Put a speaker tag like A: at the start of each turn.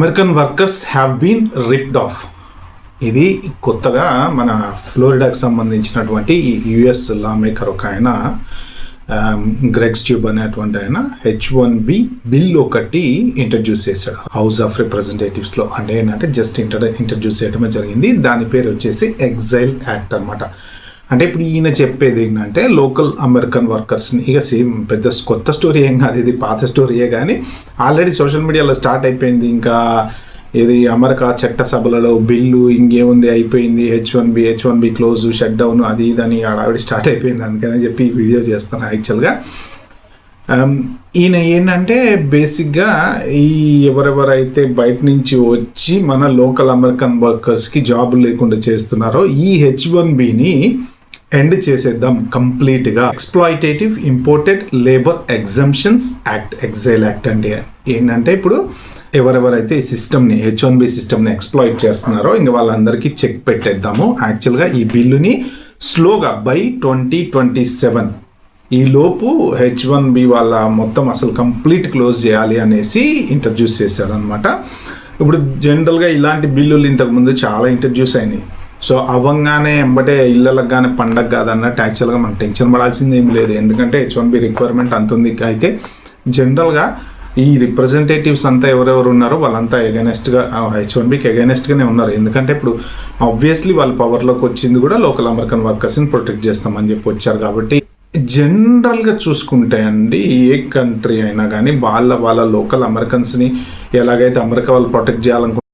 A: American workers have been ripped off. ఇది కొత్తగా మన ఫ్లోరిడాకి సంబంధించినటువంటి యుఎస్ లా మేకర్ ఒక ఆయన గ్రెగ్ స్ట్యూబ్ అనేటువంటి ఆయన H-1B బిల్ ఒకటి ఇంట్రడ్యూస్ చేశాడు హౌస్ ఆఫ్ రిప్రజెంటేటివ్స్లో. అంటే ఏంటంటే జస్ట్ ఇంట్రడ్యూస్ చేయడమే జరిగింది. దాని పేరు వచ్చేసి ఎగ్జైల్ యాక్ట్ అనమాట. అంటే ఇప్పుడు ఈయన చెప్పేది ఏంటంటే లోకల్ అమెరికన్ వర్కర్స్ని, ఇక సేమ్ పెద్ద కొత్త స్టోరీ ఏం కాదు, ఇది పాత స్టోరీయే, కానీ ఆల్రెడీ సోషల్ మీడియాలో స్టార్ట్ అయిపోయింది. ఇంకా ఇది అమెరికా చట్టసభలలో బిల్లు ఇంకేముంది అయిపోయింది, H one be close, shut down, అది ఇదని ఆవిడ స్టార్ట్ అయిపోయింది. అందుకని చెప్పి ఈ వీడియో చేస్తాను. యాక్చువల్గా ఈయన ఏంటంటే బేసిక్గా ఈ ఎవరెవరైతే బయట నుంచి వచ్చి మన లోకల్ అమెరికన్ వర్కర్స్కి జాబులు లేకుండా చేస్తున్నారో ఈ H-1Bని ఎండ్ చేసేద్దాం కంప్లీట్గా. Exploitative imported labour exemptions act, exhale act అంటే ఏంటంటే ఇప్పుడు ఎవరెవరైతే ఈ సిస్టమ్ని H-1B సిస్టమ్ని ఎక్స్ప్లాయిట్ చేస్తున్నారో ఇంకా వాళ్ళందరికీ చెక్ పెట్టేద్దాము. యాక్చువల్గా ఈ బిల్లుని స్లోగా బై 2027 ఈ లోపు H-1B వాళ్ళ మొత్తం అసలు కంప్లీట్ క్లోజ్ చేయాలి అనేసి ఇంట్రడ్యూస్ చేశారు అనమాట. ఇప్పుడు జనరల్గా ఇలాంటి బిల్లులు ఇంతకుముందు చాలా ఇంట్రడ్యూస్ అయినాయి. సో అవ్వంగానే ఎంబటే ఇళ్ళలకు కానీ పండగ కాదన్నట్టు యాక్చువల్గా మనం టెన్షన్ పడాల్సింది ఏం లేదు, ఎందుకంటే H-1B రిక్వైర్మెంట్ అంత ఉంది. అయితే జనరల్గా ఈ రిప్రజెంటేటివ్స్ అంతా ఎవరెవరు ఉన్నారో వాళ్ళంతా ఎగైనెస్ట్గా H-1Bకి ఎగైనెస్ట్గానే ఉన్నారు. ఎందుకంటే ఇప్పుడు ఆబ్వియస్లీ వాళ్ళ పవర్లోకి వచ్చింది కూడా లోకల్ అమెరికన్ వర్కర్స్ని ప్రొటెక్ట్ చేస్తామని చెప్పి వచ్చారు. కాబట్టి జనరల్గా చూసుకుంటే అండి ఏ కంట్రీ అయినా కానీ వాళ్ళ లోకల్ అమెరికన్స్ని ఎలాగైతే అమెరికా వాళ్ళు ప్రొటెక్ట్ చేయాలనుకుంటున్నారు